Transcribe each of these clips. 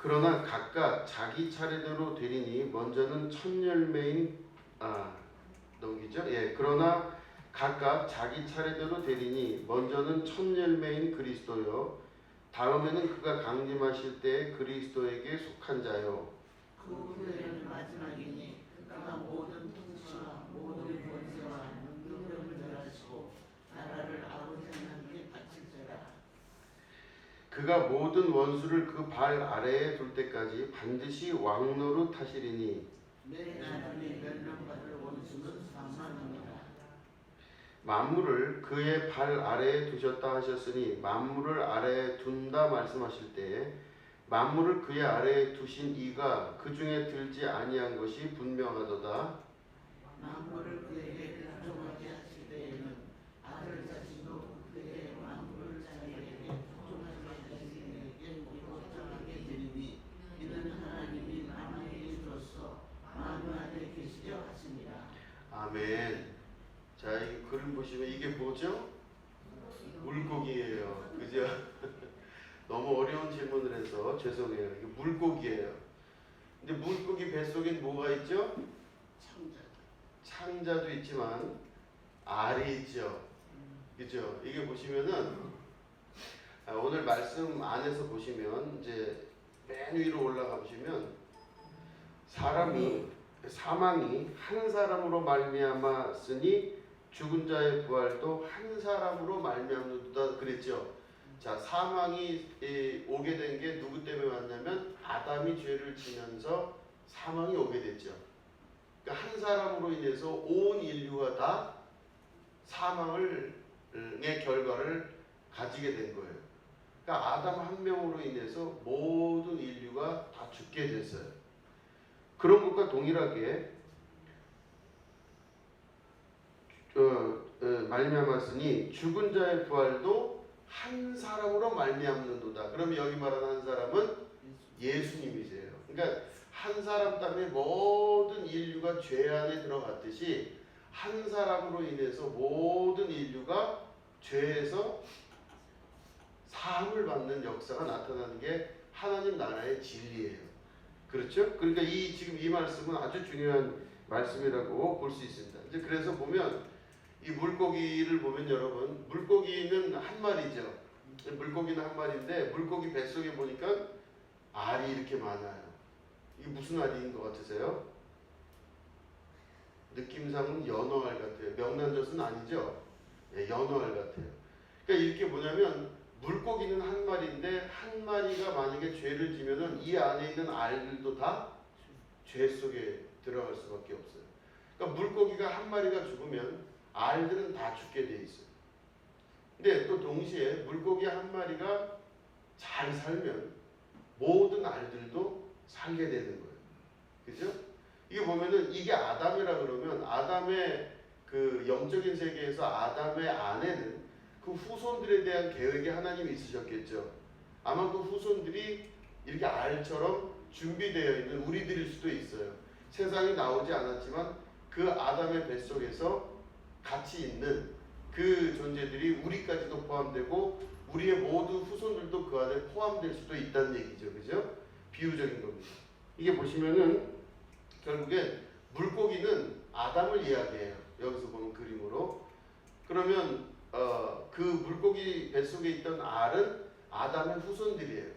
그러나 각각 자기 차례대로 되리니 먼저는 첫 열매인 넘기죠. 예, 그러나 각각 자기 차례대로 되리니 먼저는 첫 열매인 그리스도요. 다음에는 그가 강림하실 때 그리스도에게 속한 자요. 그 후에는 마지막이니 그가 모든 통치와 모든 권세와 능력을 멸하시고 나라를 아버지 하나님께 바칠지라. 그가 모든 원수를 그 발 아래에 둘 때까지 반드시 왕노릇 하시리니 내 나라에 멸망받을 원수는 사망입니다. 만물을 그의 발 아래에 두셨다 하셨으니 만물을 아래에 둔다 말씀하실 때에 만물을 그의 아래에 두신 이가 그 중에 들지 아니한 것이 분명하도다. 만물을 그에게 복종하게 하실 때에는 아들 자신도 그의 만물을 자기에게 복종하게 하시는 이에게 복종하게 되리니 이는 하나님이 만물의 주로서 만물 안에 계시려 하십니다. 아멘. 자, 이 그림 보시면 이게 뭐죠? 물고기예요. 그죠? 너무 어려운 질문을 해서 죄송해요. 이게 물고기예요. 근데 물고기 뱃속엔 뭐가 있죠? 창자. 창자도 있지만 알이 있죠. 그죠? 이게 보시면은 오늘 말씀 안에서 보시면 이제 맨 위로 올라가 보시면 사망이 한 사람으로 말미암았으니 죽은 자의 부활도 한 사람으로 말미암는도다 그랬죠. 자, 사망이 오게 된 게 누구 때문에 왔냐면 아담이 죄를 지면서 사망이 오게 됐죠. 그러니까 한 사람으로 인해서 온 인류가 다 사망의 결과를 가지게 된 거예요. 그러니까 아담 한 명으로 인해서 모든 인류가 다 죽게 됐어요. 그런 것과 동일하게 말미암았으니 죽은 자의 부활도 한 사람으로 말미암는도다. 그러면 여기 말하는 한 사람은 예수님이세요. 그러니까 한 사람 때문에 모든 인류가 죄 안에 들어갔듯이 한 사람으로 인해서 모든 인류가 죄에서 사함을 받는 역사가 나타나는 게 하나님 나라의 진리예요. 그렇죠? 그러니까 지금 이 말씀은 아주 중요한 말씀이라고 볼 수 있습니다. 이제 그래서 보면 이 물고기를 보면 여러분, 물고기는 한 마리죠. 물고기는 한 마리인데 물고기 뱃속에 보니까 알이 이렇게 많아요. 이게 무슨 알인 것 같으세요? 느낌상은 연어알 같아요. 명란젓은 아니죠? 예, 연어알 같아요. 그러니까 이렇게 뭐냐면 물고기는 한 마리인데 한 마리가 만약에 죄를 지면은 이 안에 있는 알들도 다 죄 속에 들어갈 수밖에 없어요. 그러니까 물고기가 한 마리가 죽으면 알들은 다 죽게 돼 있어요. 근데 또 동시에 물고기 한 마리가 잘 살면 모든 알들도 살게 되는 거예요. 그죠? 이게 보면은 이게 아담이라 그러면 아담의 그 영적인 세계에서 아담의 안에는 그 후손들에 대한 계획이 하나님이 있으셨겠죠. 아마 그 후손들이 이렇게 알처럼 준비되어 있는 우리들일 수도 있어요. 세상에 나오지 않았지만 그 아담의 뱃속에서 같이 있는 그 존재들이 우리까지도 포함되고 우리의 모든 후손들도 그 안에 포함될 수도 있다는 얘기죠. 그죠? 비유적인 겁니다. 이게 보시면은 결국엔 물고기는 아담을 이야기해요. 여기서 보는 그림으로. 그러면 그 물고기 뱃속에 있던 알은 아담의 후손들이에요.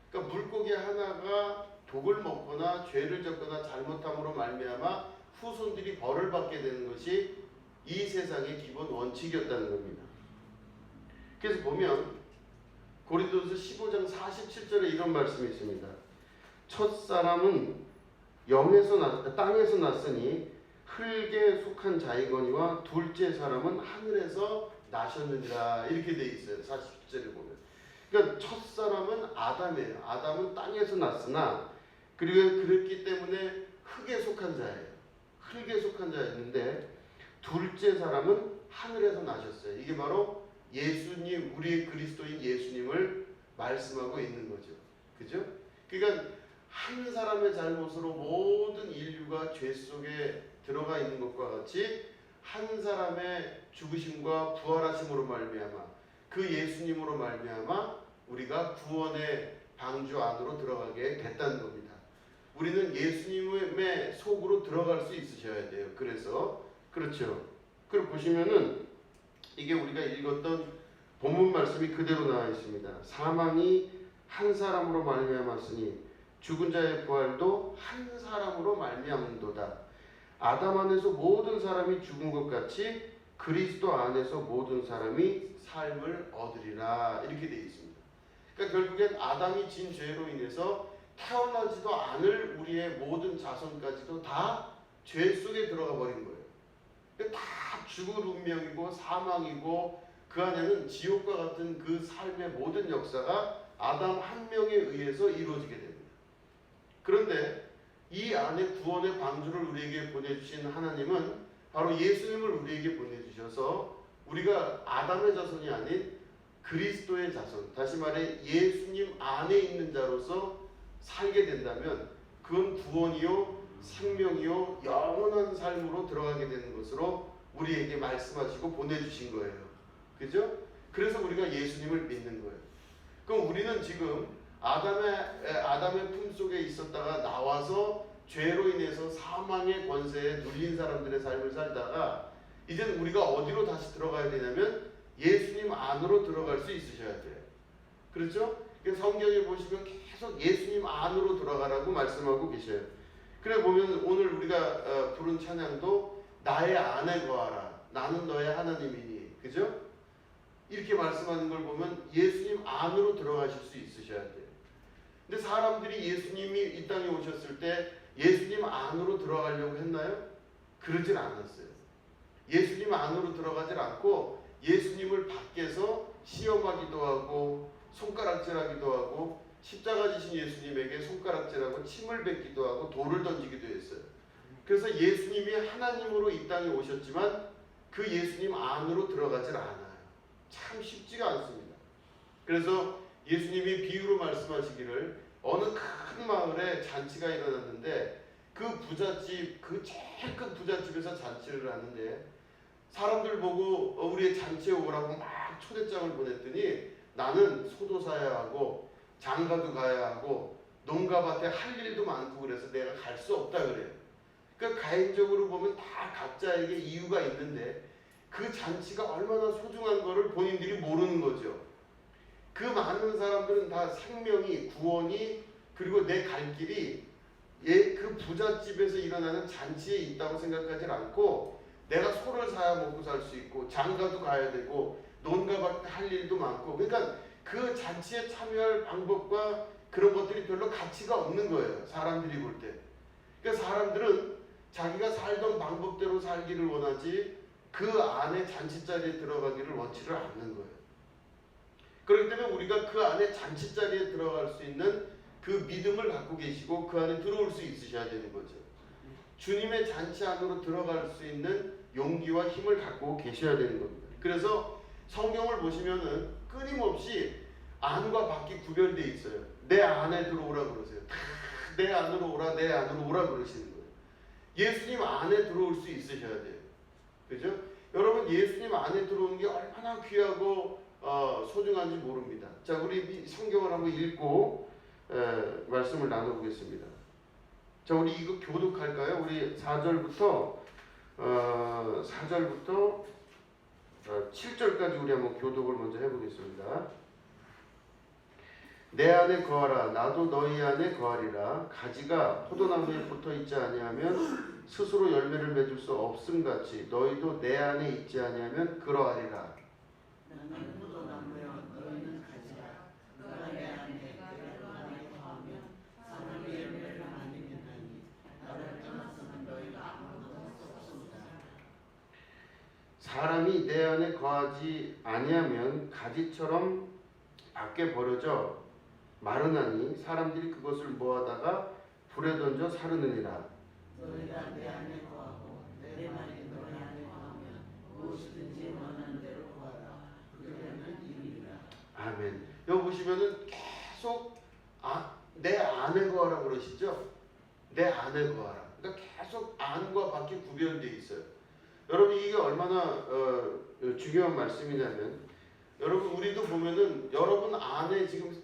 그러니까 물고기 하나가 독을 먹거나 죄를 졌거나 잘못함으로 말미암아 후손들이 벌을 받게 되는 것이 이 세상의 기본 원칙이었다는 겁니다. 그래서 보면 고린도서 15장 47절에 이런 말씀이 있습니다. 첫 사람은 땅에서 났으니 흙에 속한 자이거니와 둘째 사람은 하늘에서 나셨느니라 이렇게 돼 있어요. 47절에 보면. 그러니까 첫 사람은 아담이에요. 아담은 땅에서 났으나 그리고 그랬기 때문에 흙에 속한 자예요. 흙에 속한 자였는데 둘째 사람은 하늘에서 나셨어요. 이게 바로 예수님, 우리의 그리스도인 예수님을 말씀하고 있는 거죠. 그죠? 그러니까 한 사람의 잘못으로 모든 인류가 죄 속에 들어가 있는 것과 같이 한 사람의 죽으심과 부활하심으로 말미암아 그 예수님으로 말미암아 우리가 구원에 방주 안으로 들어가게 됐다는 겁니다. 우리는 예수님의 속으로 들어갈 수 있으셔야 돼요. 그래서 그렇죠. 그걸 보시면은 이게 우리가 읽었던 본문 말씀이 그대로 나와 있습니다. 사망이 한 사람으로 말미암았으니 죽은 자의 부활도 한 사람으로 말미암는도다. 아담 안에서 모든 사람이 죽은 것 같이 그리스도 안에서 모든 사람이 삶을 얻으리라. 이렇게 되어 있습니다. 그러니까 결국엔 아담이 진 죄로 인해서 태어나지도 않을 우리의 모든 자손까지도 다 죄 속에 들어가 버린 거예요. 그러니까 다 죽을 운명이고 사망이고 그 안에는 지옥과 같은 그 삶의 모든 역사가 아담 한 명에 의해서 이루어지게 됩니다. 그런데 이 안에 구원의 방주를 우리에게 보내주신 하나님은 바로 예수님을 우리에게 보내주셔서 우리가 아담의 자손이 아닌 그리스도의 자손, 다시 말해 예수님 안에 있는 자로서 살게 된다면 그건 구원이요 생명이요 영원한 삶으로 들어가게 되는 것으로 우리에게 말씀하시고 보내주신 거예요. 그죠? 그래서 우리가 예수님을 믿는 거예요. 그럼 우리는 지금 아담의 품속에 있었다가 나와서 죄로 인해서 사망의 권세에 눌린 사람들의 삶을 살다가 이제는 우리가 어디로 다시 들어가야 되냐면 예수님 안으로 들어갈 수 있으셔야 돼요. 그렇죠? 성경에 보시면 계속 예수님 안으로 들어가라고 말씀하고 계셔요. 그래 보면 오늘 우리가 부른 찬양도 나의 안에 거하라. 나는 너의 하나님이니. 그죠? 이렇게 말씀하는 걸 보면 예수님 안으로 들어가실 수 있으셔야 돼요. 근데 사람들이 예수님이 이 땅에 오셨을 때 예수님 안으로 들어가려고 했나요? 그러질 않았어요. 예수님 안으로 들어가질 않고 예수님을 밖에서 시험하기도 하고 손가락질하기도 하고 십자가 지신 예수님에게 손가락질하고 침을 뱉기도 하고 돌을 던지기도 했어요. 그래서 예수님이 하나님으로 이 땅에 오셨지만 그 예수님 안으로 들어가질 않아요. 참 쉽지가 않습니다. 그래서 예수님이 비유로 말씀하시기를 어느 큰 마을에 잔치가 일어났는데 그 부잣집, 그 제일 큰 부잣집에서 잔치를 하는데 사람들 보고 우리의 잔치에 오라고 막 초대장을 보냈더니 나는 소도 사야 하고 장가도 가야 하고 농가밭에 할 일도 많고 그래서 내가 갈 수 없다 그래요. 그러니까 개인적으로 보면 다 각자에게 이유가 있는데 그 잔치가 얼마나 소중한 거를 본인들이 모르는 거죠. 그 많은 사람들은 다 생명이, 구원이, 그리고 내 갈 길이 그 부잣집에서 일어나는 잔치에 있다고 생각하지 않고 내가 소를 사야 먹고 살 수 있고 장가도 가야 되고 논가밭에 할 일도 많고 그러니까 그 잔치에 참여할 방법과 그런 것들이 별로 가치가 없는 거예요. 사람들이 볼 때. 그러니까 사람들은 자기가 살던 방법대로 살기를 원하지 그 안에 잔치자리에 들어가기를 원치를 않는 거예요. 그렇기 때문에 우리가 그 안에 잔치자리에 들어갈 수 있는 그 믿음을 갖고 계시고 그 안에 들어올 수 있으셔야 되는 거죠. 주님의 잔치 안으로 들어갈 수 있는 용기와 힘을 갖고 계셔야 되는 겁니다. 그래서 성경을 보시면은 끊임없이 안과 밖이 구별되어 있어요. 내 안에 들어오라 그러세요. 다 내 안으로 오라, 내 안으로 오라 그러시는 거예요. 예수님 안에 들어올 수 있으셔야 돼요. 그죠? 여러분 예수님 안에 들어오는 게 얼마나 귀하고 소중한지 모릅니다. 자, 우리 성경을 한번 읽고 말씀을 나눠보겠습니다. 자, 우리 이거 교독할까요? 우리 4절부터 7절까지 우리 한번 교독을 먼저 해보겠습니다. 내 안에 거하라. 나도 너희 안에 거하리라. 가지가 포도나무에 붙어있지 아니하면 스스로 열매를 맺을 수 없음같이 너희도 내 안에 있지 아니하면 그러하리라. 나는 포도나무여 너희는 가지라. 너가 내 안에 내가 안에 거하면 사람이 열매를 많이 맺나니 나를 떠나서는 너희가 아무것도 할 수 없습니다. 사람이 내 안에 거하지 아니하면 가지처럼 밖에 버려져 마르나니 사람들이 그것을 모아다가 불에 던져 사르느니라. 너희가 내 안에 거하고 내 말이 너희 안에 거하면 무엇이든지 원하는 대로 구하라. 그러면 이루리라. 아멘. 여기 보시면은 계속 내 안에 거하라 그러시죠? 내 안에 거하라. 그러니까 계속 안과 밖이 구별되어 있어요. 여러분 이게 얼마나 중요한 말씀이냐면 여러분 우리도 보면은 여러분 안에 지금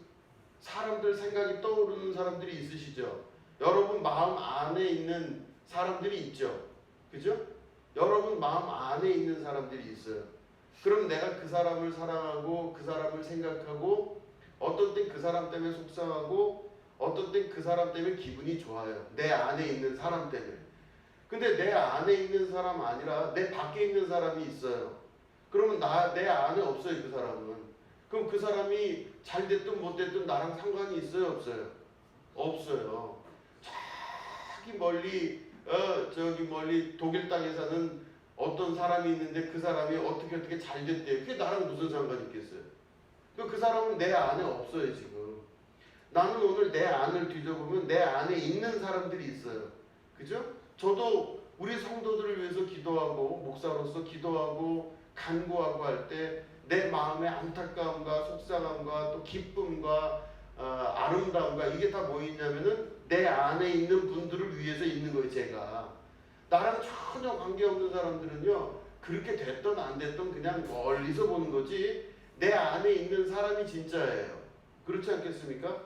사람들 생각이 떠오르는 사람들이 있으시죠? 여러분 마음 안에 있는 사람들이 있죠? 그죠? 여러분 마음 안에 있는 사람들이 있어요. 그럼 내가 그 사람을 사랑하고 그 사람을 생각하고 어떤 땐 그 사람 때문에 속상하고 어떤 땐 그 사람 때문에 기분이 좋아요. 내 안에 있는 사람 때문에. 근데 내 안에 있는 사람 아니라 내 밖에 있는 사람이 있어요. 그러면 내 안에 없어요, 그 사람은. 그럼 그 사람이 잘 됐든 못 됐든 나랑 상관이 있어요, 없어요? 없어요. 저기 멀리 독일 땅에 사는 어떤 사람이 있는데 그 사람이 어떻게 잘 됐대요. 그게 나랑 무슨 상관이 있겠어요? 그 사람은 내 안에 없어요, 지금. 나는 오늘 내 안을 뒤져보면 내 안에 있는 사람들이 있어요. 그죠? 저도 우리 성도들을 위해서 기도하고 목사로서 기도하고 간구하고 할 때 내 마음의 안타까움과 속상함과 또 기쁨과 아름다움과 이게 다 뭐 있냐면은 내 안에 있는 분들을 위해서 있는 거예요. 제가 나랑 전혀 관계없는 사람들은요 그렇게 됐든 안 됐든 그냥 멀리서 보는 거지 내 안에 있는 사람이 진짜예요. 그렇지 않겠습니까?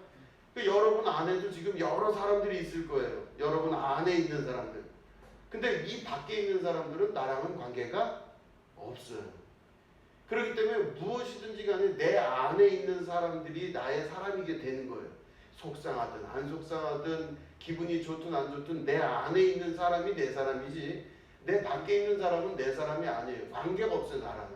여러분 안에도 지금 여러 사람들이 있을 거예요. 여러분 안에 있는 사람들. 근데 이 밖에 있는 사람들은 나랑은 관계가 없어요. 그렇기 때문에 무엇이든지 간에 내 안에 있는 사람들이 나의 사람이게 되는 거예요. 속상하든 안 속상하든 기분이 좋든 안 좋든 내 안에 있는 사람이 내 사람이지 내 밖에 있는 사람은 내 사람이 아니에요. 관계가 없어요, 나랑은.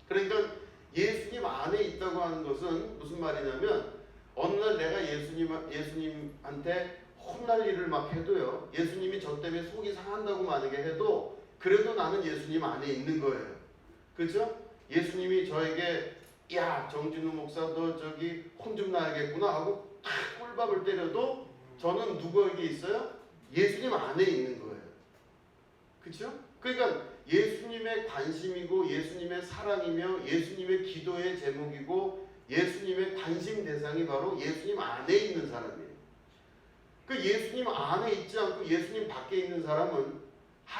그러니까 예수님 안에 있다고 하는 것은 무슨 말이냐면 어느 날 내가 예수님한테 혼날 일을 막 해도요. 예수님이 저 때문에 속이 상한다고 만약에 해도 그래도 나는 예수님 안에 있는 거예요. 그죠? 예수님이 저에게 야 정진우 목사 너 저기 혼 좀 나야겠구나 하고 탁 꿀밥을 때려도 저는 누구에게 있어요? 예수님 안에 있는 거예요. 그죠? 그러니까 예수님의 관심이고 예수님의 사랑이며 예수님의 기도의 제목이고 예수님의 관심 대상이 바로 예수님 안에 있는 사람이에요. 그 예수님 안에 있지 않고 예수님 밖에 있는 사람은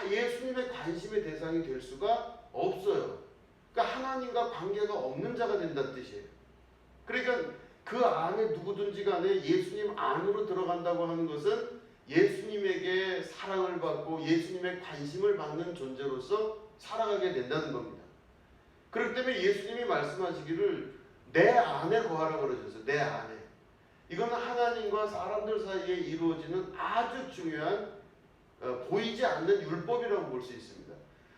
예수님의 관심의 대상이 될 수가 없어요. 그러니까 하나님과 관계가 없는 자가 된다는 뜻이에요. 그러니까 그 안에 누구든지 간에 예수님 안으로 들어간다고 하는 것은 예수님에게 사랑을 받고 예수님의 관심을 받는 존재로서 살아가게 된다는 겁니다. 그렇기 때문에 예수님이 말씀하시기를 내 안에 거하라 그러셨어요. 내 안에. 이건 하나님과 사람들 사이에 이루어지는 아주 중요한 보이지 않는 율법이라고 볼 수 있습니다.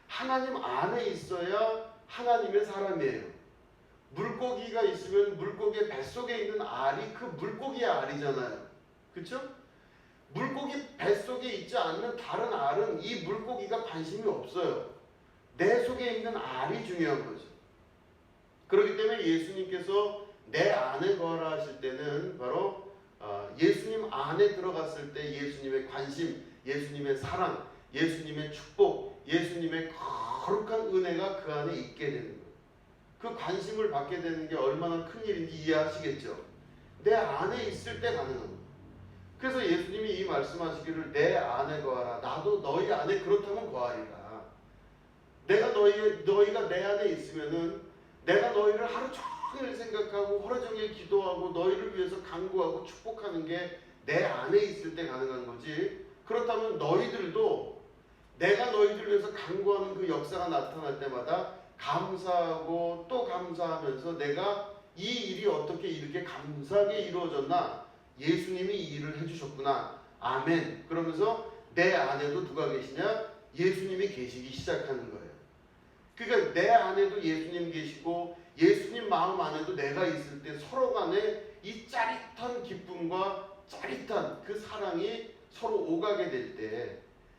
하나님 안에 있어야 하나님의 사람이에요. 물고기가 있으면 물고기의 뱃속에 있는 알이 그 물고기의 알이잖아요. 그렇죠? 물고기 뱃속에 있지 않는 다른 알은 이 물고기가 관심이 없어요. 내 속에 있는 알이 중요한 거죠. 그렇기 때문에 예수님께서 내 안에 거하라 하실 때는 바로 예수님 안에 들어갔을 때 예수님의 관심, 예수님의 사랑, 예수님의 축복, 예수님의 거룩한 은혜가 그 안에 있게 되는 거예요. 그 관심을 받게 되는 게 얼마나 큰 일인지 이해하시겠죠? 내 안에 있을 때 가능한 거예요. 그래서 예수님이 이 말씀하시기를 내 안에 거하라. 나도 너희 안에 그렇다면 거하리라. 너희가 내 안에 있으면은 내가 너희를 하루 종일 생각하고 하루 종일 기도하고 너희를 위해서 간구하고 축복하는 게 내 안에 있을 때 가능한 거지. 그렇다면 너희들도 내가 너희들을 위해서 간구하는 그 역사가 나타날 때마다 감사하고 또 감사하면서 내가 이 일이 어떻게 이렇게 감사하게 이루어졌나? 예수님이 이 일을 해주셨구나. 아멘. 그러면서 내 안에도 누가 계시냐? 예수님이 계시기 시작하는 거예요. 그러니까 내 안에도 예수님 계시고 예수님 마음 안에도 내가 있을 때 서로 간에 이 짜릿한 기쁨과 짜릿한 그 사랑이 서로 오가게 될 때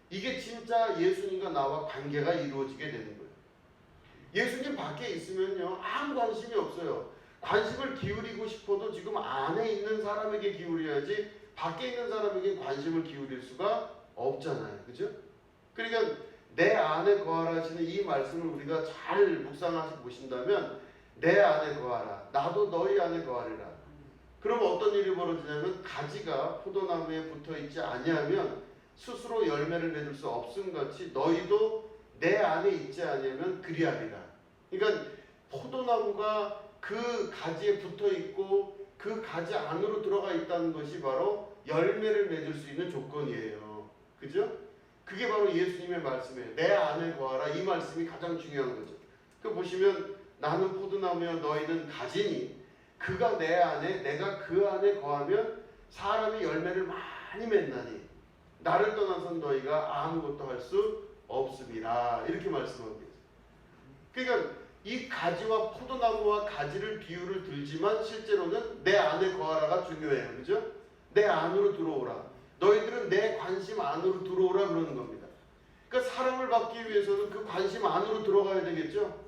이게 진짜 예수님과 나와 관계가 이루어지게 되는 거예요. 예수님 밖에 있으면요 아무 관심이 없어요. 관심을 기울이고 싶어도 지금 안에 있는 사람에게 기울여야지 밖에 있는 사람에게 관심을 기울일 수가 없잖아요. 그죠? 그러니까 내 안에 거하라 하시는 이 말씀을 우리가 잘 묵상하시 보신다면 내 안에 거하라. 나도 너희 안에 거하리라. 그럼 어떤 일이 벌어지냐면 가지가 포도나무에 붙어있지 아니하면 스스로 열매를 맺을 수 없음같이 너희도 내 안에 있지 아니하면 그리하리라. 그러니까 포도나무가 그 가지에 붙어있고 그 가지 안으로 들어가 있다는 것이 바로 열매를 맺을 수 있는 조건이에요. 그죠? 그게 바로 예수님의 말씀이에요. 내 안에 거하라. 이 말씀이 가장 중요한 거죠. 그 보시면 나는 포도나무여 너희는 가지니 그가 내 안에 내가 그 안에 거하면 사람이 열매를 많이 맺나니 나를 떠나선 너희가 아무것도 할 수 없음이라. 이렇게 말씀하고 계세요. 그러니까 이 가지와 포도나무와 가지를 비유를 들지만 실제로는 내 안에 거하라가 중요해요. 그죠? 내 안으로 들어오라. 너희들은 내 관심 안으로 들어오라 그러는 겁니다. 그러니까 사랑을 받기 위해서는 그 관심 안으로 들어가야 되겠죠?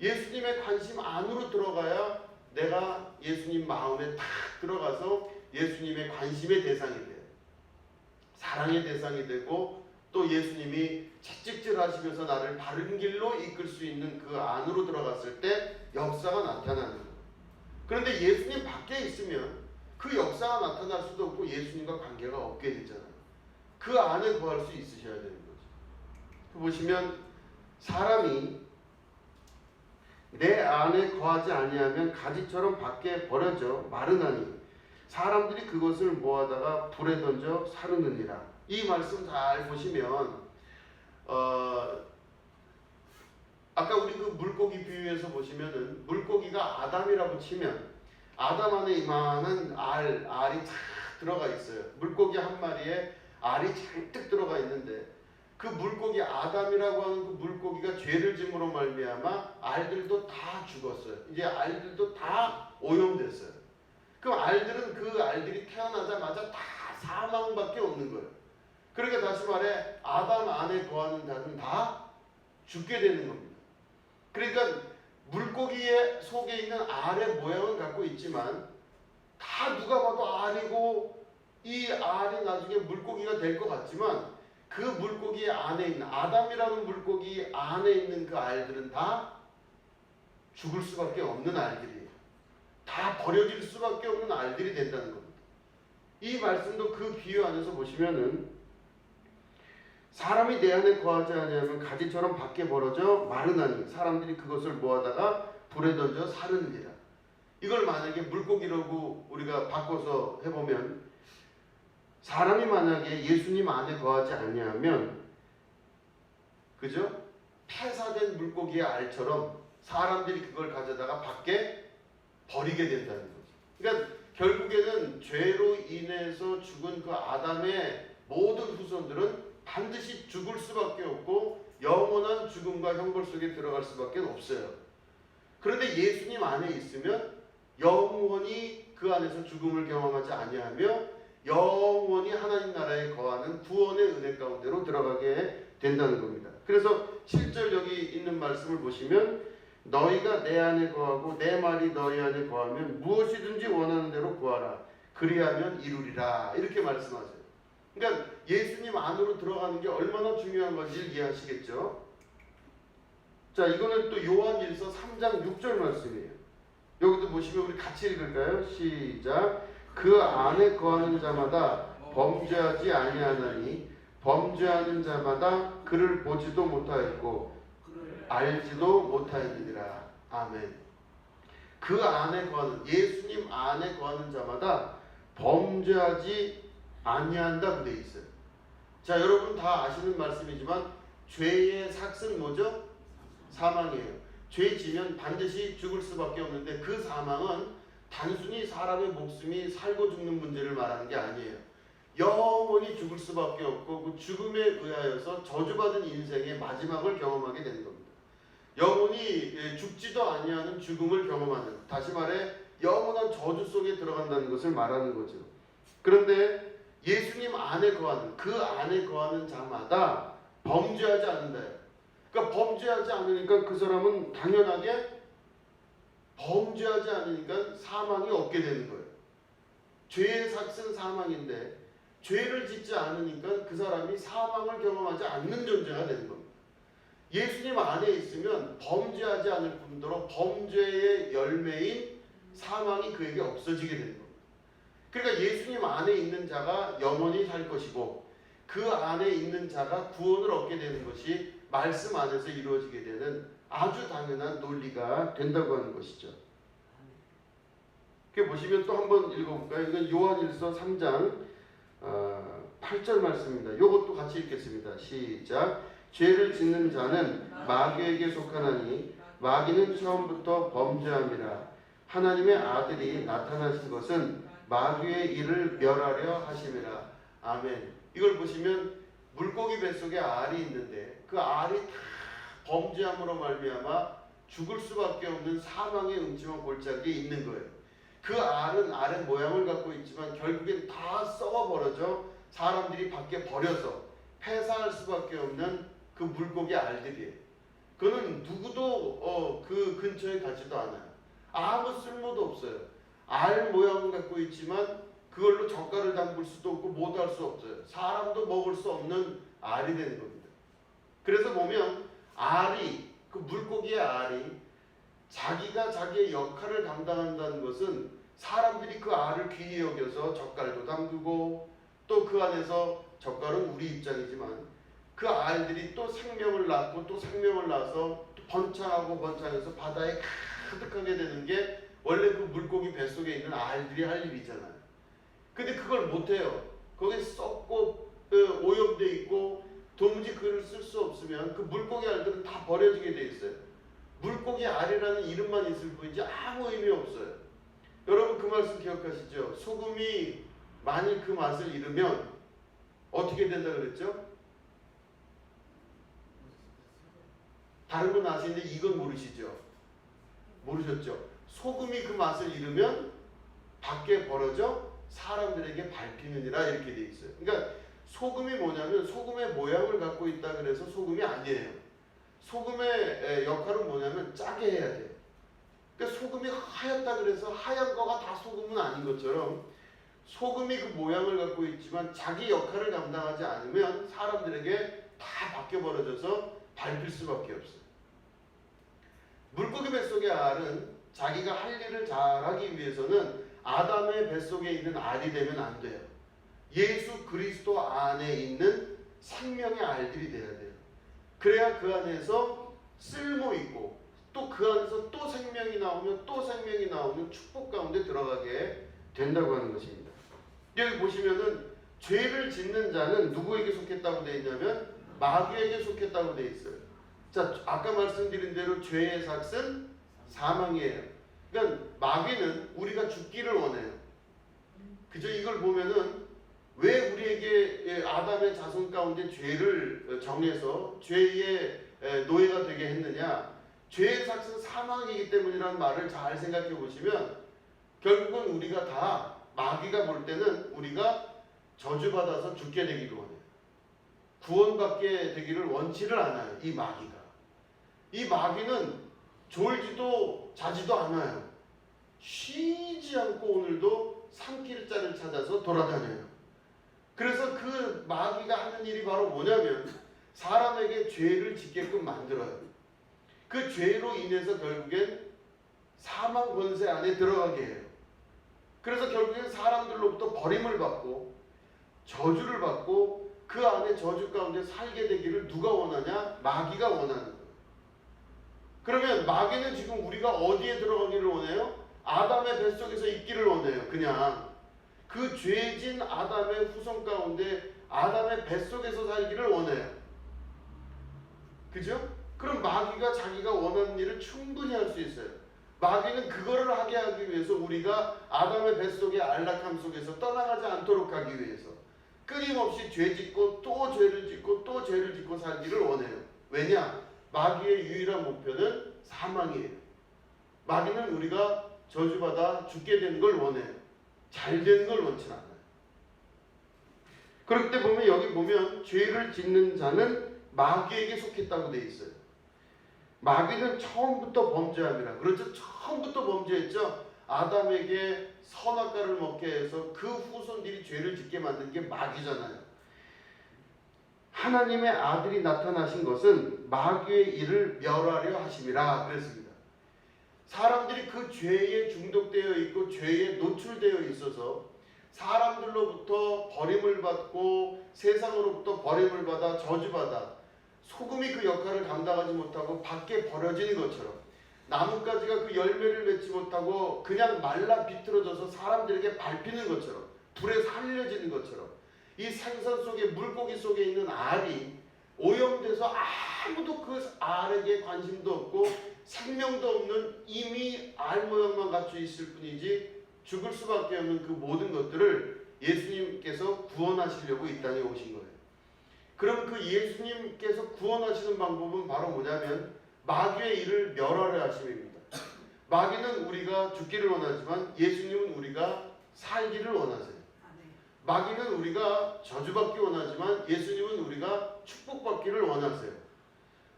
예수님의 관심 안으로 들어가야 내가 예수님 마음에 탁 들어가서 예수님의 관심의 대상이 돼요. 사랑의 대상이 되고 또 예수님이 채찍질 하시면서 나를 바른 길로 이끌 수 있는 그 안으로 들어갔을 때 역사가 나타나는 거예요. 그런데 예수님 밖에 있으면 그 역사가 나타날 수도 없고 예수님과 관계가 없게 되잖아요. 그 안에 거할 수 있으셔야 되는 거죠. 보시면 사람이 내 안에 거하지 아니하면 가지처럼 밖에 버려져 마르나니 사람들이 그것을 모아다가 불에 던져 사르느니라. 이 말씀 잘 보시면 아까 우리 그 물고기 비유에서 보시면은 물고기가 아담이라고 치면 아담 안에 이만한 알이 쫙 들어가 있어요. 물고기 한 마리에 알이 잔뜩 들어가 있는데 그 물고기 아담이라고 하는 그 물고기가 죄를 짐으로 말미암아 알들도 다 죽었어요. 이제 알들도 다 오염됐어요. 그럼 그 알들이 태어나자마자 다 사망밖에 없는 거예요. 그러니까 다시 말해 아담 안에 거하는 자는 다 죽게 되는 겁니다. 그러니까 물고기의 속에 있는 알의 모양은 갖고 있지만 다 누가 봐도 알이고 이 알이 나중에 물고기가 될 것 같지만 그 물고기 안에 있는 아담이라는 물고기 안에 있는 그 알들은 다 죽을 수밖에 없는 알들이에요. 다 버려질 수밖에 없는 알들이 된다는 겁니다. 이 말씀도 그 비유 안에서 보시면은 사람이 내 안에 거하지 아니하면 가지처럼 밖에 벌어져 마르나니 사람들이 그것을 모아다가 불에 던져 사르느니라. 이걸 만약에 물고기라고 우리가 바꿔서 해보면 사람이 만약에 예수님 안에 거하지 아니하면 그죠? 폐사된 물고기의 알처럼 사람들이 그걸 가져다가 밖에 버리게 된다는 거죠. 그러니까 결국에는 죄로 인해서 죽은 그 아담의 모든 후손들은 반드시 죽을 수밖에 없고 영원한 죽음과 형벌 속에 들어갈 수밖에 없어요. 그런데 예수님 안에 있으면 영원히 그 안에서 죽음을 경험하지 아니하며 영원히 하나님 나라에 거하는 구원의 은혜 가운데로 들어가게 된다는 겁니다. 그래서 7절 여기 있는 말씀을 보시면 너희가 내 안에 거하고 내 말이 너희 안에 거하면 무엇이든지 원하는 대로 구하라. 그리하면 이루리라. 이렇게 말씀하세요. 그러니까 예수님 안으로 들어가는 게 얼마나 중요한 건지 이해하시겠죠? 자, 이거는 또 요한일서 3장 6절 말씀이에요. 여기도 보시면 우리 같이 읽을까요? 시작. 그 안에 거하는 자마다 범죄하지 아니하나니 범죄하는 자마다 그를 보지도 못하였고 알지도 못하였느니라. 아멘. 그 안에 거하는 예수님 안에 거하는 자마다 범죄하지 아니한다 그돼 있어요. 자, 여러분 다 아시는 말씀이지만 죄의 삭은 뭐죠? 사망이에요. 죄 지면 반드시 죽을 수밖에 없는데 그 사망은 단순히 사람의 목숨이 살고 죽는 문제를 말하는 게 아니에요. 영원히 죽을 수밖에 없고 그 죽음에 의하여서 저주받은 인생의 마지막을 경험하게 되는 겁니다. 영원히 죽지도 아니하는 죽음을 경험하는, 다시 말해 영원한 저주 속에 들어간다는 것을 말하는 거죠. 그런데 예수님 안에 거하는, 그 안에 거하는 자마다 범죄하지 않는다요. 그러니까 범죄하지 않으니까 그 사람은 당연하게 범죄하지 않으니까 사망이 없게 되는 거예요. 죄의 삭은 사망인데 죄를 짓지 않으니까 그 사람이 사망을 경험하지 않는 존재가 되는 겁니다. 예수님 안에 있으면 범죄하지 않을 뿐더러 범죄의 열매인 사망이 그에게 없어지게 되는 겁니다. 그러니까 예수님 안에 있는 자가 영원히 살 것이고 그 안에 있는 자가 구원을 얻게 되는 것이 말씀 안에서 이루어지게 되는 아주 당연한 논리가 된다고 하는 것이죠. 그 보시면 또 한번 읽어볼까요? 이건 요한일서 3장 8절 말씀입니다. 이것도 같이 읽겠습니다. 시작. 죄를 짓는 자는 마귀에게 속하나니 마귀는 처음부터 범죄함이라. 하나님의 아들이 나타나신 것은 마귀의 일을 멸하려 하심이라. 아멘. 이걸 보시면 물고기 뱃속에 알이 있는데 그 알이 다 범죄함으로 말미암아 죽을 수밖에 없는 사망의 음침한 골짜기에 있는 거예요. 그 알은 알의 모양을 갖고 있지만 결국엔 다 썩어버려져 사람들이 밖에 버려서 폐사할 수밖에 없는 그 물고기 알들이에요. 그는 누구도 그 근처에 가지도 않아요. 아무 쓸모도 없어요. 알 모양을 갖고 있지만 그걸로 젓갈을 담글 수도 없고 못 할 수 없어요. 사람도 먹을 수 없는 알이 되는 겁니다. 그래서 보면 알이, 그 물고기의 알이 자기가 자기의 역할을 감당한다는 것은 사람들이 그 알을 귀히 여겨서 젓갈도 담그고 또 그 안에서 젓갈은 우리 입장이지만 그 알들이 또 생명을 낳고 또 생명을 낳아서 또 번창하고 번창해서 바다에 가득하게 되는 게 원래 그 물고기 뱃속에 있는 알들이 할 일이잖아요. 근데 그걸 못해요. 거기에 썩고 오염돼 있고 도무지 그걸 쓸 수 없으면 그 물고기 알들은 다 버려지게 돼 있어요. 물고기 알이라는 이름만 있을 뿐이지 아무 의미 없어요. 여러분 그 말씀 기억하시죠? 소금이 만일 그 맛을 잃으면 어떻게 된다 그랬죠? 다른 건 아시는데 이건 모르시죠? 모르셨죠? 소금이 그 맛을 잃으면 밖에 벌어져 사람들에게 밟히느니라 이렇게 돼 있어요. 그러니까 소금이 뭐냐면 소금의 모양을 갖고 있다 그래서 소금이 아니에요. 소금의 역할은 뭐냐면 짜게 해야 돼요. 그러니까 소금이 하얗다 그래서 하얀 거가 다 소금은 아닌 것처럼 소금이 그 모양을 갖고 있지만 자기 역할을 감당하지 않으면 사람들에게 다 바뀌어 버려져서 밟힐 수밖에 없어요. 물고기 뱃속의 알은 자기가 할 일을 잘하기 위해서는 아담의 뱃속에 있는 알이 되면 안 돼요. 예수 그리스도 안에 있는 생명의 알들이 돼야 돼요. 그래야 그 안에서 쓸모 있고 또 그 안에서 또 생명이 나오면 또 생명이 나오는 축복 가운데 들어가게 된다고 하는 것입니다. 여기 보시면은 죄를 짓는 자는 누구에게 속했다고 되어 있냐면 마귀에게 속했다고 되어 있어요. 자, 아까 말씀드린 대로 죄의 삭은 사망이에요. 그러니까 마귀는 우리가 죽기를 원해요. 그죠? 이걸 보면은 왜 우리에게 아담의 자손 가운데 죄를 정해서 죄의 노예가 되게 했느냐? 죄의 삭은 사망이기 때문이라는 말을 잘 생각해 보시면 결국은 우리가 다 마귀가 볼 때는 우리가 저주받아서 죽게 되기를 원해요. 구원받게 되기를 원치를 않아요. 이 마귀가. 이 마귀는 졸지도 자지도 않아요. 쉬지 않고 오늘도 삼킬 자를 찾아서 돌아다녀요. 그래서 그 마귀가 하는 일이 바로 뭐냐면 사람에게 죄를 짓게끔 만들어요. 그 죄로 인해서 결국엔 사망 권세 안에 들어가게 해요. 그래서 결국엔 사람들로부터 버림을 받고 저주를 받고 그 안에 저주 가운데 살게 되기를 누가 원하냐? 마귀가 원하는 거예요. 그러면 마귀는 지금 우리가 어디에 들어가기를 원해요? 아담의 뱃속에서 있기를 원해요. 그냥 그 죄진 아담의 후손 가운데 아담의 뱃속에서 살기를 원해요. 그죠? 그럼 마귀가 자기가 원하는 일을 충분히 할 수 있어요. 마귀는 그거를 하게 하기 위해서 우리가 아담의 뱃속의 안락함 속에서 떠나가지 않도록 하기 위해서 끊임없이 죄 짓고 또 죄를 짓고 또 죄를 짓고 살기를 원해요. 왜냐? 마귀의 유일한 목표는 사망이에요. 마귀는 우리가 저주받아 죽게 되는 걸 원해요. 잘 되는 걸 원치 않아요. 그렇기 때문에 보면 여기 보면 죄를 짓는 자는 마귀에게 속했다고 되어 있어요. 마귀는 처음부터 범죄함이라. 그렇죠? 처음부터 범죄했죠. 아담에게 선악과를 먹게 해서 그 후손들이 죄를 짓게 만든 게 마귀잖아요. 하나님의 아들이 나타나신 것은 마귀의 일을 멸하려 하심이라 그랬습니다. 사람들이 그 죄에 중독되어 있고 죄에 노출되어 있어서 사람들로부터 버림을 받고 세상으로부터 버림을 받아 저주받아 소금이 그 역할을 감당하지 못하고 밖에 버려지는 것처럼 나뭇가지가 그 열매를 맺지 못하고 그냥 말라 비틀어져서 사람들에게 밟히는 것처럼, 불에 살려지는 것처럼, 이 생선 속에, 물고기 속에 있는 알이 오염돼서 아무도 그 알에게 관심도 없고 생명도 없는 이미 알 모양만 갖춰 있을 뿐이지 죽을 수밖에 없는 그 모든 것들을 예수님께서 구원하시려고 이 땅에 오신 거예요. 그럼 그 예수님께서 구원하시는 방법은 바로 뭐냐면 마귀의 일을 멸하려 하심입니다. 마귀는 우리가 죽기를 원하지만 예수님은 우리가 살기를 원하세요. 마귀는 우리가 저주받기 원하지만 예수님은 우리가 축복받기를 원하세요.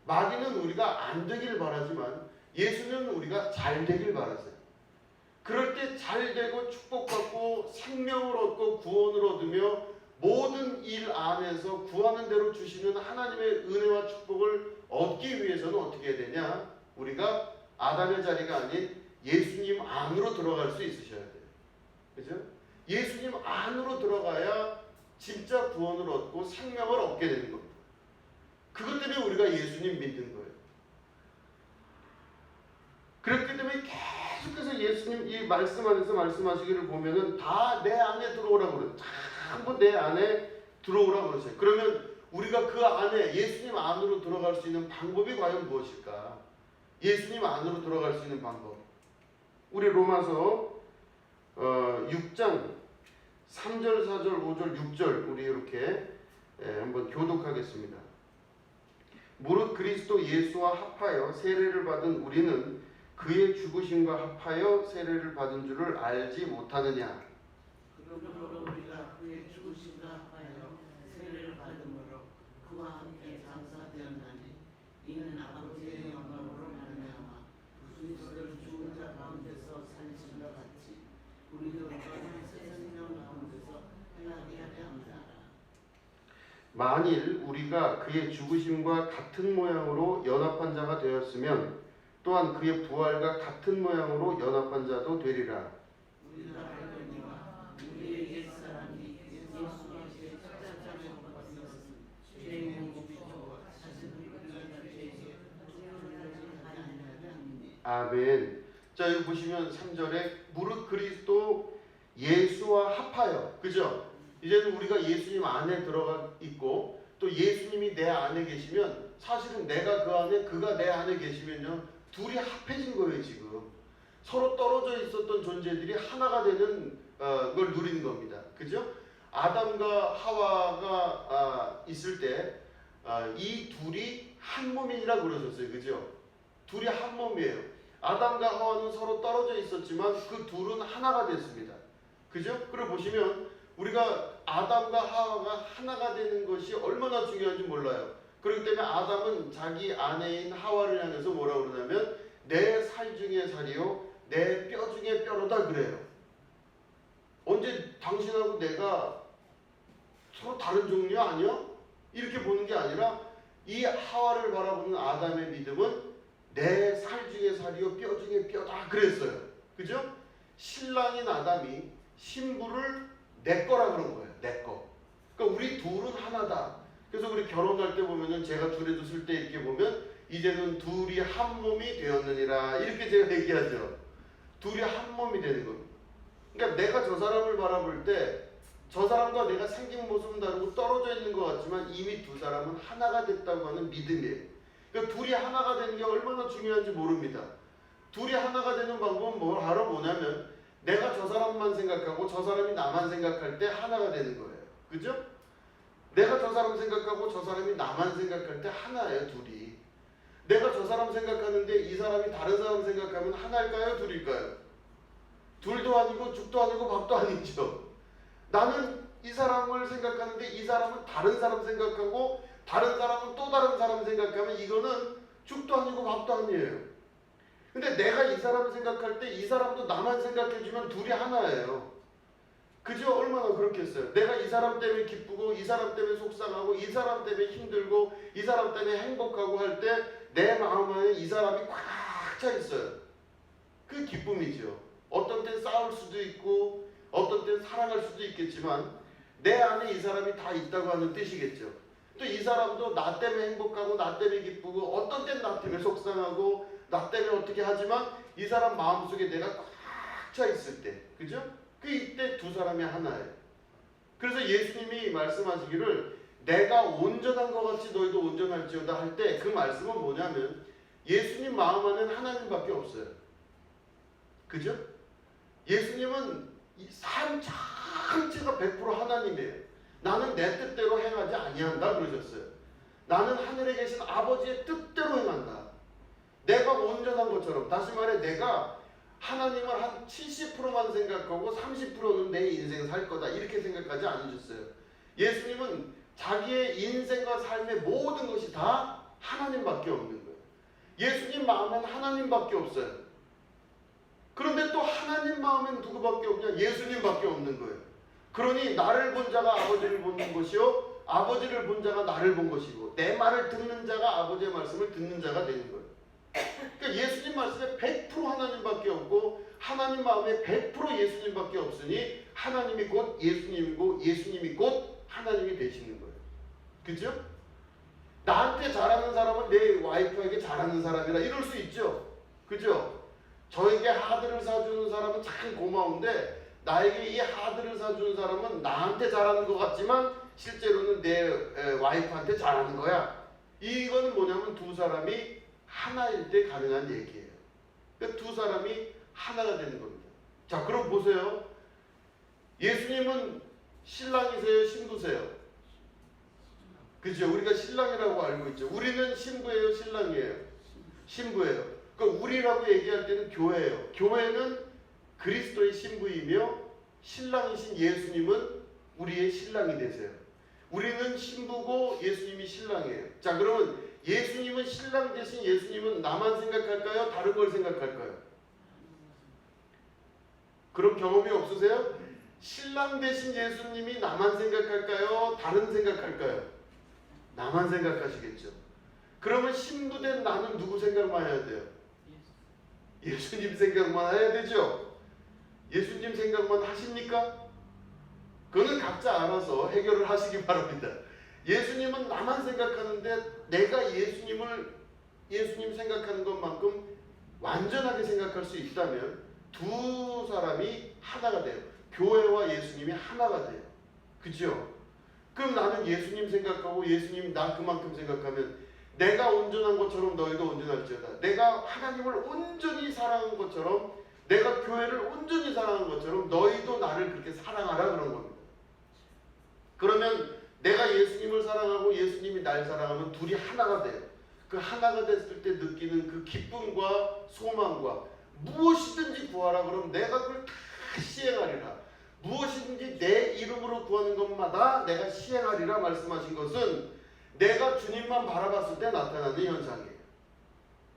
마귀는 우리가 안 되길 바라지만 예수님은 우리가 잘 되길 바라세요. 그럴 때 잘 되고 축복받고 생명을 얻고 구원을 얻으며 모든 일 안에서 구하는 대로 주시는 하나님의 은혜와 축복을 얻기 위해서는 어떻게 해야 되냐? 우리가 아담의 자리가 아닌 예수님 안으로 들어갈 수 있으셔야 돼요. 그죠? 예수님 안으로 들어가야 진짜 구원을 얻고 생명을 얻게 되는 겁니다. 그것 때문에 우리가 예수님 믿는 거예요. 그렇기 때문에 계속해서 예수님 이 말씀 안에서 말씀하시기를 보면은 다 내 안에 들어오라고 그래요. 전부 내 안에 들어오라고 그러세요. 그러면 우리가 그 안에 예수님 안으로 들어갈 수 있는 방법이 과연 무엇일까? 예수님 안으로 들어갈 수 있는 방법. 우리 로마서 6장 3절, 4절, 5절, 6절 우리 이렇게 한번 교독하겠습니다. 무릇 그리스도 예수와 합하여 세례를 받은 우리는 그의 죽으심과 합하여 세례를 받은 줄을 알지 못하느냐. 그러므로 우리가 그의 죽으심과 합하여 세례를 받음으로 그와 함께 장사되었나니 이는 아버지의 영광으로 말미암아 그리스도를 죽은 자 가운데서 살리신 것 같이 우리도 또한 새 생명 가운데서 행하게 하려 함이라. 만일 우리가 그의 죽으심과 같은 모양으로 연합한 자가 되었으면 또한 그의 부활과 같은 모양으로 연합한 자도 되리라. 우리가 알거니와 우리의 옛사람이 예수와 십자가에 못 박혔으니 죄의 몫이고 자신을 우리가 죄에 죽음까지 하지 아니하니. 아멘. 자, 여기 보시면 3절에 무릇 그리스도 예수와 합하여, 그죠? 이제는 우리가 예수님 안에 들어가 있고 또 예수님이 내 안에 계시면 사실은 내가 그 안에 그가 내 안에 계시면요 둘이 합해진 거예요. 지금 서로 떨어져 있었던 존재들이 하나가 되는 걸 누리는 겁니다. 그죠? 아담과 하와가 있을 때 이 둘이 한 몸이라 그러셨어요. 그죠? 둘이 한 몸이에요. 아담과 하와는 서로 떨어져 있었지만 그 둘은 하나가 됐습니다. 그죠? 그리고 보시면 우리가 아담과 하와가 하나가 되는 것이 얼마나 중요한지 몰라요. 그렇기 때문에 아담은 자기 아내인 하와를 향해서 뭐라고 그러냐면 내 살 중에 살이요 내 뼈 중에 뼈로다 그래요. 언제 당신하고 내가 서로 다른 종류 아니야? 이렇게 보는 게 아니라 이 하와를 바라보는 아담의 믿음은 내 살 중에 살이요 뼈 중에 뼈다 그랬어요. 그죠? 신랑인 아담이 신부를 내 거라 그런 거예요. 내 거. 그러니까 우리 둘은 하나다. 그래서 우리 결혼할 때 보면은 제가 줄에도 쓸 때 이렇게 보면 이제는 둘이 한 몸이 되었느니라 이렇게 제가 얘기하죠. 둘이 한 몸이 되는 겁니다. 그러니까 내가 저 사람을 바라볼 때 저 사람과 내가 생긴 모습은 다르고 떨어져 있는 것 같지만 이미 두 사람은 하나가 됐다고 하는 믿음이에요. 그러니까 둘이 하나가 되는 게 얼마나 중요한지 모릅니다. 둘이 하나가 되는 방법은 뭐냐면 내가 저 사람만 생각하고 저 사람이 나만 생각할 때 하나가 되는 거예요. 그죠? 내가 저 사람 생각하고 저 사람이 나만 생각할 때 하나예요. 둘이. 내가 저 사람 생각하는데 이 사람이 다른 사람 생각하면 하나일까요? 둘일까요? 둘도 아니고 죽도 아니고 밥도 아니죠. 나는 이 사람을 생각하는데 이 사람은 다른 사람 생각하고 다른 사람은 또 다른 사람 생각하면 이거는 죽도 아니고 밥도 아니에요. 근데 내가 이 사람을 생각할 때 이 사람도 나만 생각해주면 둘이 하나예요. 그죠? 얼마나 그렇겠어요. 내가 이 사람 때문에 기쁘고 이 사람 때문에 속상하고 이 사람 때문에 힘들고 이 사람 때문에 행복하고 할 때 내 마음 안에 이 사람이 꽉 차 있어요. 그 기쁨이죠. 어떤 땐 싸울 수도 있고 어떤 땐 사랑할 수도 있겠지만 내 안에 이 사람이 다 있다고 하는 뜻이겠죠. 또 이 사람도 나 때문에 행복하고 나 때문에 기쁘고 어떤 땐 나 때문에 속상하고 나 때문에 어떻게 하지만 이 사람 마음속에 내가 꽉 차 있을 때, 그죠? 이때 두 사람이 하나예요. 그래서 예수님이 말씀하시기를 내가 온전한 것 같이 너희도 온전할지어다 할 때 그 말씀은 뭐냐면 예수님 마음 안에는 하나님밖에 없어요. 그죠? 예수님은 이 삶 전체가 100% 하나님이에요. 나는 내 뜻대로 행하지 아니한다 그러셨어요. 나는 하늘에 계신 아버지의 뜻대로 행한다. 내가 온전한 것처럼, 다시 말해 내가 하나님을 한 70%만 생각하고 30%는 내 인생 살 거다 이렇게 생각하지 않으셨어요. 예수님은 자기의 인생과 삶의 모든 것이 다 하나님밖에 없는 거예요. 예수님 마음엔 하나님밖에 없어요. 그런데 또 하나님 마음엔 누구밖에 없냐? 예수님밖에 없는 거예요. 그러니 나를 본 자가 아버지를 보는 것이요 아버지를 본 자가 나를 본 것이고 내 말을 듣는 자가 아버지의 말씀을 듣는 자가 되는 거예요. 그러니까 예수님 말씀에 100% 하나님밖에 없고 하나님 마음에 100% 예수님밖에 없으니 하나님이 곧 예수님이고 예수님이 곧 하나님이 되시는 거예요. 그죠? 나한테 잘하는 사람은 내 와이프에게 잘하는 사람이라 이럴 수 있죠. 그죠? 저에게 하드를 사주는 사람은 참 고마운데 나에게 이 하드를 사주는 사람은 나한테 잘하는 것 같지만 실제로는 내 와이프한테 잘하는 거야. 이거는 뭐냐면 두 사람이 하나일 때 가능한 얘기예요. 그러니까 두 사람이 하나가 되는 겁니다. 자, 그럼 보세요. 예수님은 신랑이세요? 신부세요? 그죠? 우리가 신랑이라고 알고 있죠. 우리는 신부예요? 신랑이에요? 신부예요. 그러니까 우리라고 얘기할 때는 교회예요. 교회는 그리스도의 신부이며 신랑이신 예수님은 우리의 신랑이 되세요. 우리는 신부고 예수님이 신랑이에요. 자, 그러면 예수님은 신랑 대신 예수님은 나만 생각할까요? 다른 걸 생각할까요? 그런 경험이 없으세요? 신랑 대신 예수님이 나만 생각할까요? 다른 생각할까요? 나만 생각하시겠죠. 그러면 신부된 나는 누구 생각만 해야 돼요? 예수님 생각만 해야 되죠. 예수님 생각만 하십니까? 그거는 각자 알아서 해결을 하시기 바랍니다. 예수님은 나만 생각하는데 내가 예수님 생각하는 것만큼 완전하게 생각할 수 있다면 두 사람이 하나가 돼요. 교회와 예수님이 하나가 돼요. 그죠? 그럼 나는 예수님 생각하고 예수님 나 그만큼 생각하면 내가 온전한 것처럼 너희도 온전할지어다. 내가 하나님을 온전히 사랑한 것처럼 내가 교회를 온전히 사랑한 것처럼 너희도 나를 그렇게 사랑하라 그런 겁니다. 그러면 내가 예수님을 사랑하고 예수님이 날 사랑하면 둘이 하나가 돼요. 그 하나가 됐을 때 느끼는 그 기쁨과 소망과 무엇이든지 구하라 그러면 내가 그걸 다 시행하리라. 무엇이든지 내 이름으로 구하는 것마다 내가 시행하리라 말씀하신 것은 내가 주님만 바라봤을 때 나타나는 현상이에요.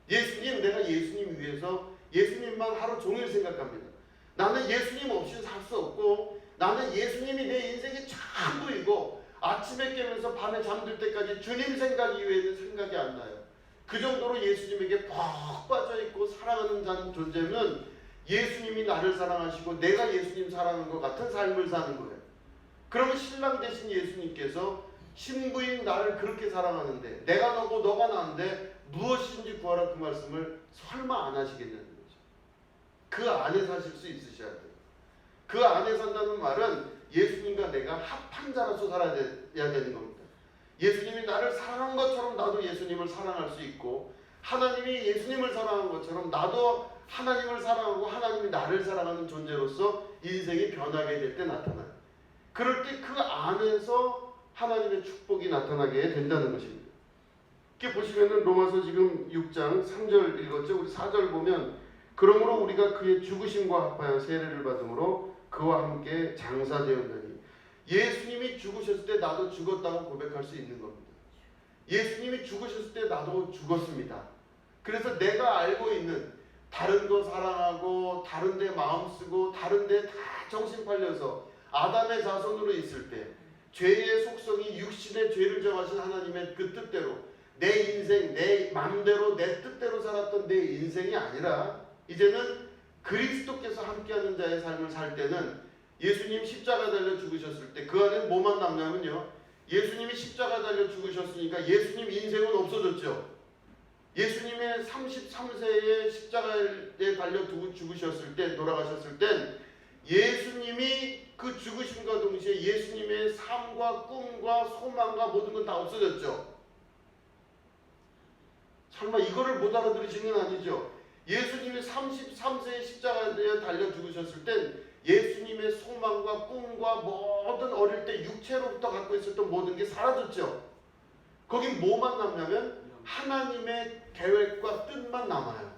예수님, 내가 예수님 위해서 예수님만 하루 종일 생각합니다. 나는 예수님 없이 살 수 없고 나는 예수님이 내 인생의 전부이고 아침에 깨면서 밤에 잠들 때까지 주님 생각 이외에는 생각이 안 나요. 그 정도로 예수님에게 푹 빠져있고 사랑하는 존재면 예수님이 나를 사랑하시고 내가 예수님 사랑하는 것 같은 삶을 사는 거예요. 그러면 신랑 대신 예수님께서 신부인 나를 그렇게 사랑하는데 내가 너고 너가 나인데 무엇이든지 구하라 그 말씀을 설마 안 하시겠냐는 거죠. 그 안에 사실 수 있으셔야 돼요. 그 안에 산다는 말은 예수님과 내가 합한 자로서 살아야 되는 겁니다. 예수님이 나를 사랑한 것처럼 나도 예수님을 사랑할 수 있고 하나님이 예수님을 사랑한 것처럼 나도 하나님을 사랑하고 하나님이 나를 사랑하는 존재로서 인생이 변하게 될 때 나타나요. 그럴 때 그 안에서 하나님의 축복이 나타나게 된다는 것입니다. 이렇게 보시면은 로마서 지금 6장 3절 읽었죠. 우리 4절 보면 그러므로 우리가 그의 죽으심과 합하여 세례를 받음으로 그와 함께 장사되었나니 예수님이 죽으셨을 때 나도 죽었다고 고백할 수 있는 겁니다. 예수님이 죽으셨을 때 나도 죽었습니다. 그래서 내가 알고 있는 다른 거 사랑하고 다른 데 마음 쓰고 다른 데 다 정신 팔려서 아담의 자손으로 있을 때 죄의 속성이 육신의 죄를 정하신 하나님의 그 뜻대로 내 인생 내 맘대로 내 뜻대로 살았던 내 인생이 아니라 이제는 그리스도께서 함께하는 자의 삶을 살 때는 예수님 십자가 달려 죽으셨을 때 그 안에 뭐만 남냐면요. 예수님이 십자가 달려 죽으셨으니까 예수님 인생은 없어졌죠. 예수님의 33세에 십자가에 달려 죽으셨을 때, 돌아가셨을 땐 예수님이 그 죽으심과 동시에 예수님의 삶과 꿈과 소망과 모든 건 다 없어졌죠. 설마 이거를 못 알아들으신 건 아니죠? 예수님이 33세에 십자가에 달려 죽으셨을 땐 예수님의 소망과 꿈과 모든 어릴 때 육체로부터 갖고 있었던 모든 게 사라졌죠. 거긴 뭐만 남냐면 하나님의 계획과 뜻만 남아요.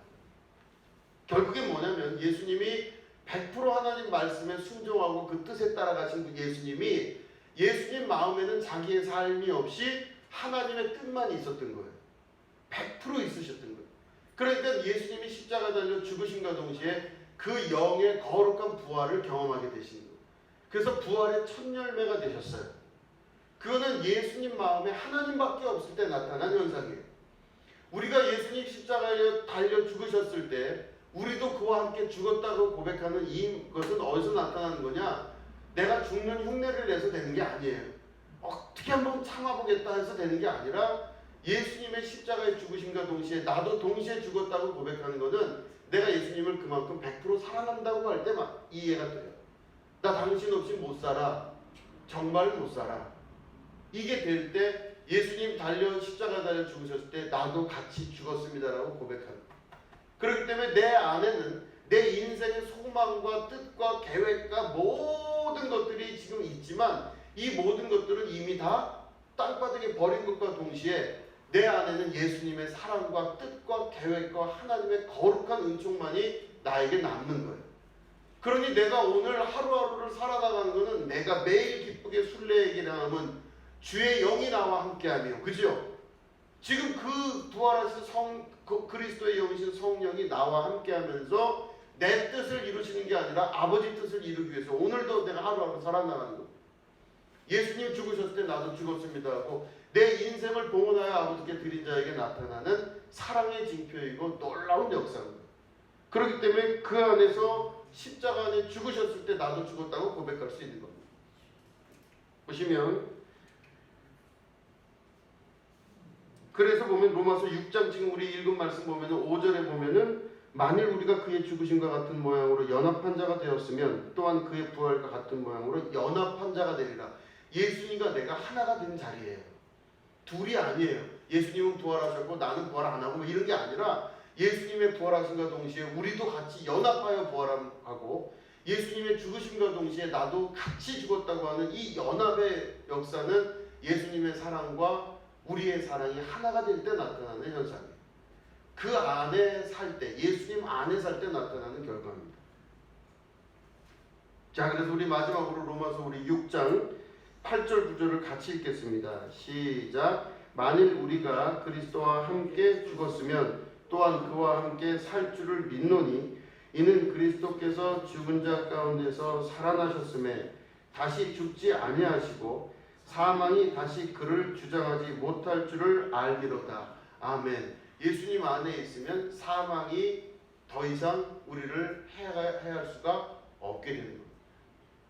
결국엔 뭐냐면 예수님이 100% 하나님 말씀에 순종하고 그 뜻에 따라가신 그 예수님이 예수님 마음에는 자기의 삶이 없이 하나님의 뜻만 있었던 거예요. 100% 있으셨던 거예요. 그러니까 예수님이 십자가 달려 죽으심과 동시에 그 영의 거룩한 부활을 경험하게 되신 거예요. 그래서 부활의 첫 열매가 되셨어요. 그거는 예수님 마음에 하나님밖에 없을 때 나타난 현상이에요. 우리가 예수님 십자가에 달려 죽으셨을 때 우리도 그와 함께 죽었다고 고백하는 이것은 어디서 나타나는 거냐? 내가 죽는 흉내를 내서 되는 게 아니에요. 어떻게 한번 참아보겠다 해서 되는 게 아니라 예수님의 십자가에 죽으심과 동시에 나도 동시에 죽었다고 고백하는 것은 내가 예수님을 그만큼 100% 사랑한다고 할 때 막 이해가 돼요. 나 당신 없이 못 살아. 정말 못 살아. 이게 될 때 예수님 십자가 달려 죽으셨을 때 나도 같이 죽었습니다라고 고백합니다. 그렇기 때문에 내 안에는 내 인생의 소망과 뜻과 계획과 모든 것들이 지금 있지만 이 모든 것들은 이미 다 땅바닥에 버린 것과 동시에 내 안에는 예수님의 사랑과 뜻과 계획과 하나님의 거룩한 은총만이 나에게 남는 거예요. 그러니 내가 오늘 하루하루를 살아나가는 것은 내가 매일 기쁘게 순례의 길을 하면 주의 영이 나와 함께하며, 그죠? 지금 그 부활하신 그리스도의 영이신 성령이 나와 함께하면서 내 뜻을 이루시는 게 아니라 아버지 뜻을 이루기 위해서 오늘도 내가 하루하루 살아나가는 거예요. 예수님 죽으셨을 때 나도 죽었습니다 하고 내 인생을 봉헌하여 아버지께 드린 자에게 나타나는 사랑의 징표이고 놀라운 역사입니다. 그렇기 때문에 그 안에서 십자가 안에 죽으셨을 때 나도 죽었다고 고백할 수 있는 겁니다. 보시면 그래서 보면 로마서 6장 지금 우리 읽은 말씀 보면은 5절에 보면은 만일 우리가 그의 죽으심과 같은 모양으로 연합한 자가 되었으면 또한 그의 부활과 같은 모양으로 연합한 자가 되리라. 예수님과 내가 하나가 된 자리예요. 둘이 아니에요. 예수님은 부활하셨고 나는 부활 안 하고 이런 게 아니라 예수님의 부활하심과 동시에 우리도 같이 연합하여 부활하고 예수님의 죽으심과 동시에 나도 같이 죽었다고 하는 이 연합의 역사는 예수님의 사랑과 우리의 사랑이 하나가 될 때 나타나는 현상이에요. 그 안에 살 때, 예수님 안에 살 때 나타나는 결과입니다. 자, 그래서 우리 마지막으로 로마서 우리 6장 8절 9절을 같이 읽겠습니다. 시작. 만일 우리가 그리스도와 함께 죽었으면 또한 그와 함께 살 줄을 믿노니 이는 그리스도께서 죽은 자 가운데서 살아나셨음에 다시 죽지 아니하시고 사망이 다시 그를 주장하지 못할 줄을 알기로다. 아멘. 예수님 안에 있으면 사망이 더 이상 우리를 해할 수가 없게 되는 겁니다.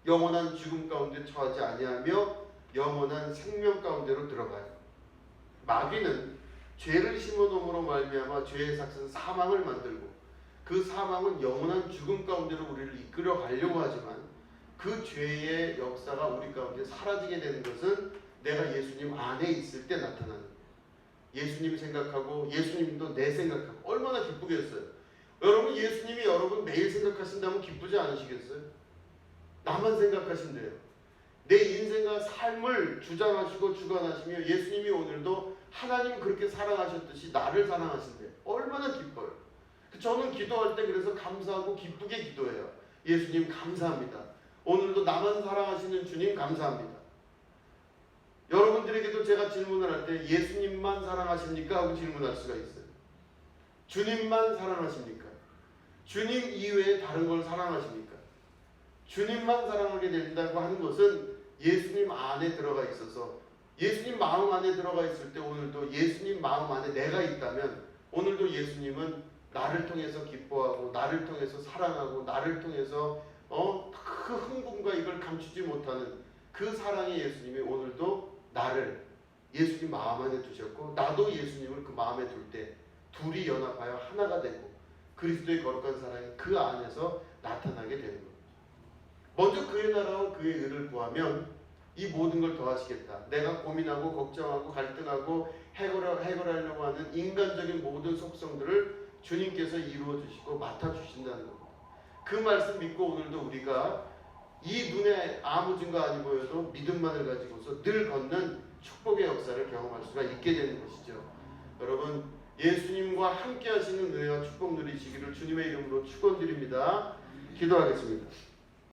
영원한 죽음 가운데 처하지 아니하며 영원한 생명 가운데로 들어가요. 마귀는 죄를 심어놓음으로 말미암아 죄의 삭은 사망을 만들고 그 사망은 영원한 죽음 가운데로 우리를 이끌어 가려고 하지만 그 죄의 역사가 우리 가운데 사라지게 되는 것은 내가 예수님 안에 있을 때 나타나는 거예요. 예수님 생각하고 예수님도 내 생각하고 얼마나 기쁘겠어요. 여러분 예수님이 여러분 매일 생각하신다면 기쁘지 않으시겠어요? 나만 생각하신대요. 내 인생과 삶을 주장하시고 주관하시며 예수님이 오늘도 하나님 그렇게 사랑하셨듯이 나를 사랑하신대요. 얼마나 기뻐요. 저는 기도할 때 그래서 감사하고 기쁘게 기도해요. 예수님 감사합니다. 오늘도 나만 사랑하시는 주님 감사합니다. 여러분들에게도 제가 질문을 할 때 예수님만 사랑하십니까? 하고 질문할 수가 있어요. 주님만 사랑하십니까? 주님 이외에 다른 걸 사랑하십니까? 주님만 사랑하게 된다고 하는 것은 예수님 안에 들어가 있어서 예수님 마음 안에 들어가 있을 때 오늘도 예수님 마음 안에 내가 있다면 오늘도 예수님은 나를 통해서 기뻐하고 나를 통해서 사랑하고 나를 통해서 그 흥분과 이걸 감추지 못하는 그 사랑의 예수님이 오늘도 나를 예수님 마음 안에 두셨고 나도 예수님을 그 마음에 둘 때 둘이 연합하여 하나가 되고 그리스도의 거룩한 사랑이 그 안에서 나타나게 되는 겁니다. 먼저 그의 나라와 그의 의를 구하면 이 모든 걸 더하시겠다. 내가 고민하고 걱정하고 갈등하고 해결하려고 하는 인간적인 모든 속성들을 주님께서 이루어 주시고 맡아 주신다는 겁니다. 그 말씀 믿고 오늘도 우리가 이 눈에 아무 증거 아니 보여도 믿음만을 가지고서 늘 걷는 축복의 역사를 경험할 수가 있게 되는 것이죠. 여러분, 예수님과 함께 하시는 은혜와 축복 누리시기를 주님의 이름으로 축원드립니다. 기도하겠습니다.